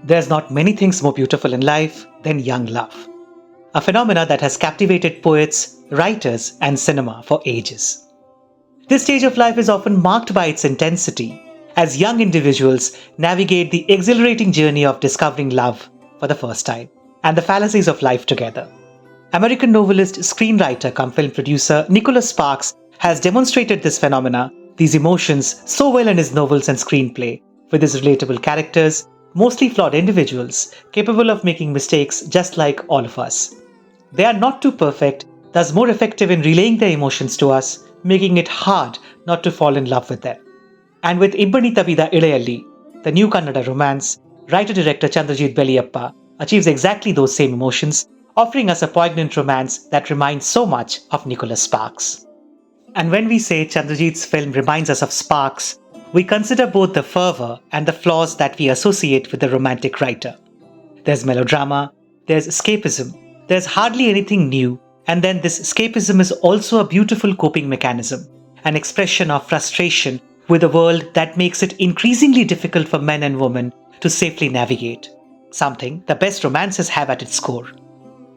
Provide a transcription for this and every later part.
There's not many things more beautiful in life than young love, a phenomena that has captivated poets, writers, and cinema for ages. This stage of life is often marked by its intensity, as young individuals navigate the exhilarating journey of discovering love for the first time, and the fallacies of life together. American novelist, screenwriter cum film producer Nicholas Sparks has demonstrated this phenomena, these emotions, so well in his novels and screenplay, with his relatable characters, mostly flawed individuals, capable of making mistakes just like all of us. They are not too perfect, thus more effective in relaying their emotions to us, making it hard not to fall in love with them. And with Ibbani Tabbida Ileyali, the new Kannada romance, writer-director Chandrajith Belliappa achieves exactly those same emotions, offering us a poignant romance that reminds so much of Nicholas Sparks. And when we say Chandrajith's film reminds us of Sparks, we consider both the fervor and the flaws that we associate with the romantic writer. There's melodrama, there's escapism, there's hardly anything new, and then this escapism is also a beautiful coping mechanism, an expression of frustration with a world that makes it increasingly difficult for men and women to safely navigate, something the best romances have at its core.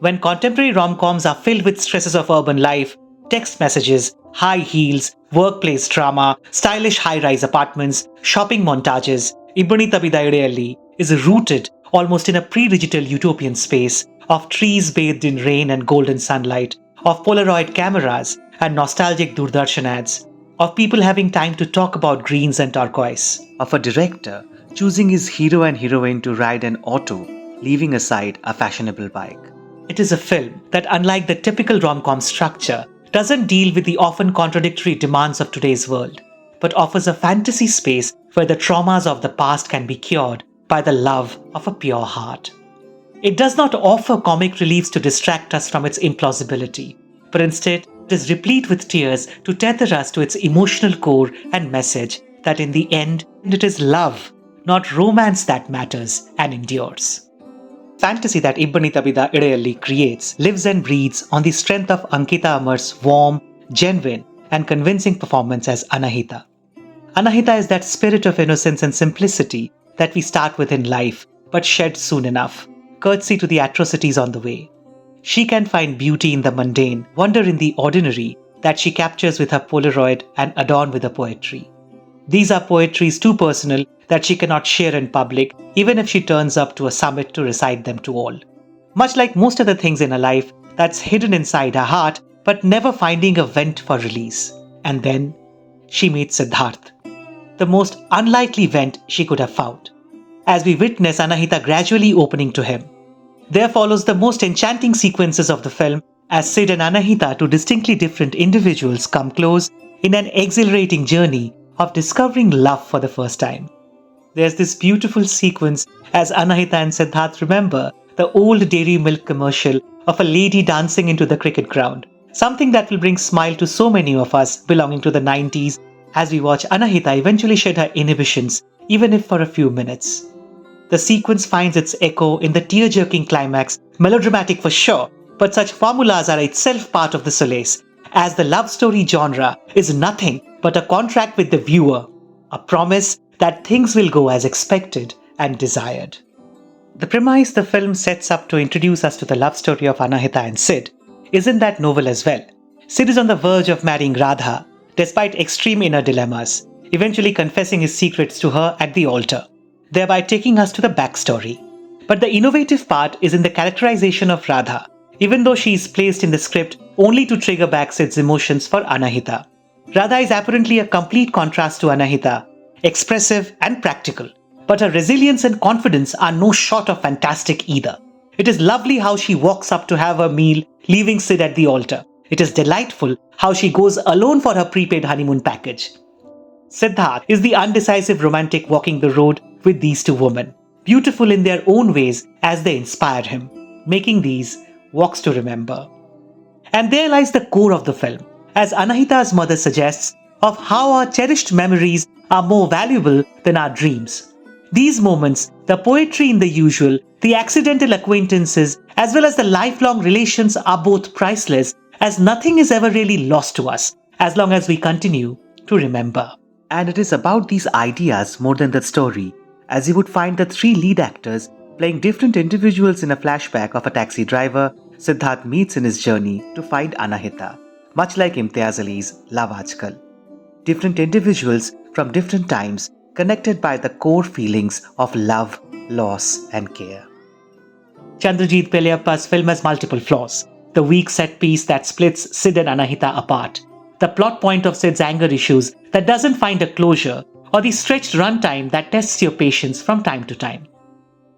When contemporary rom-coms are filled with stresses of urban life, text messages, high heels, workplace drama, stylish high-rise apartments, shopping montages, Ibbani Tabbida Ileyali is rooted almost in a pre-digital utopian space of trees bathed in rain and golden sunlight, of Polaroid cameras and nostalgic Doordarshan ads, of people having time to talk about greens and turquoise, of a director choosing his hero and heroine to ride an auto, leaving aside a fashionable bike. It is a film that, unlike the typical rom-com structure, doesn't deal with the often contradictory demands of today's world, but offers a fantasy space where the traumas of the past can be cured by the love of a pure heart. It does not offer comic reliefs to distract us from its implausibility, but instead it is replete with tears to tether us to its emotional core and message that in the end it is love, not romance that matters and endures. Fantasy that Ibbani Tabbida Ileyali creates lives and breathes on the strength of Ankita Amar's warm, genuine, and convincing performance as Anahita. Anahita is that spirit of innocence and simplicity that we start with in life, but shed soon enough, courtesy to the atrocities on the way. She can find beauty in the mundane, wonder in the ordinary that she captures with her Polaroid and adorn with her poetry. These are poetries too personal that she cannot share in public, even if she turns up to a summit to recite them to all. Much like most other things in her life, that's hidden inside her heart, but never finding a vent for release. And then, she meets Siddharth, the most unlikely vent she could have found, as we witness Anahita gradually opening to him. There follows the most enchanting sequences of the film as Sid and Anahita, two distinctly different individuals, come close in an exhilarating journey of discovering love for the first time. There's this beautiful sequence as Anahita and Siddharth remember the old dairy milk commercial of a lady dancing into the cricket ground, something that will bring smile to so many of us belonging to the 90s as we watch Anahita eventually shed her inhibitions, even if for a few minutes. The sequence finds its echo in the tear-jerking climax, melodramatic for sure, but such formulas are itself part of the solace, as the love story genre is nothing but a contract with the viewer, a promise that things will go as expected and desired. The premise the film sets up to introduce us to the love story of Anahita and Sid is in that novel as well. Sid is on the verge of marrying Radha, despite extreme inner dilemmas, eventually confessing his secrets to her at the altar, thereby taking us to the backstory. But the innovative part is in the characterization of Radha, even though she is placed in the script only to trigger back Sid's emotions for Anahita. Radha is apparently a complete contrast to Anahita, expressive and practical, but her resilience and confidence are no short of fantastic either. It is lovely how she walks up to have her meal, leaving Sid at the altar. It is delightful how she goes alone for her prepaid honeymoon package. Siddharth is the undecisive romantic walking the road with these two women, beautiful in their own ways as they inspire him, making these walks to remember. And there lies the core of the film, as Anahita's mother suggests, of how our cherished memories are more valuable than our dreams. These moments, the poetry in the usual, the accidental acquaintances, as well as the lifelong relations are both priceless, as nothing is ever really lost to us, as long as we continue to remember. And it is about these ideas more than the story, as you would find the three lead actors Playing different individuals in a flashback of a taxi driver Siddharth meets in his journey to find Anahita, much like Imtiaz Ali's Love Aajkal. Different individuals from different times connected by the core feelings of love, loss, and care. Chandrajith Belliappa's film has multiple flaws. The weak set piece that splits Sid and Anahita apart, the plot point of Sid's anger issues that doesn't find a closure, or the stretched runtime that tests your patience from time to time.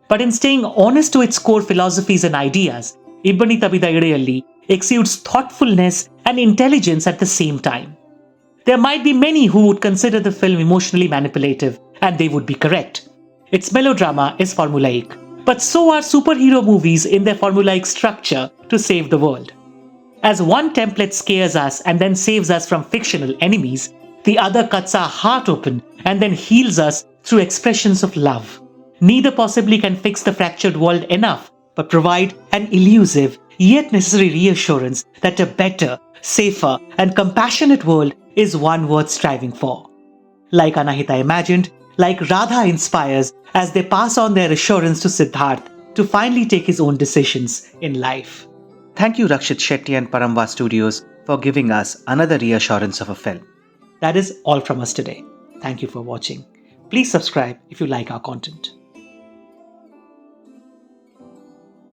But in staying honest to its core philosophies and ideas, Ibbani Tabbida Ileyali exudes thoughtfulness and intelligence at the same time. There might be many who would consider the film emotionally manipulative, and they would be correct. Its melodrama is formulaic, but so are superhero movies in their formulaic structure to save the world. As one template scares us and then saves us from fictional enemies, the other cuts our heart open and then heals us through expressions of love. Neither possibly can fix the fractured world enough, but provide an elusive yet necessary reassurance that a better, safer, and compassionate world is one worth striving for. Like Anahita imagined, like Radha inspires as they pass on their assurance to Siddharth to finally take his own decisions in life. Thank you, Rakshit, Shetty, and Paramvah Studios for giving us another reassurance of a film. That is all from us today. Thank you for watching. Please subscribe if you like our content.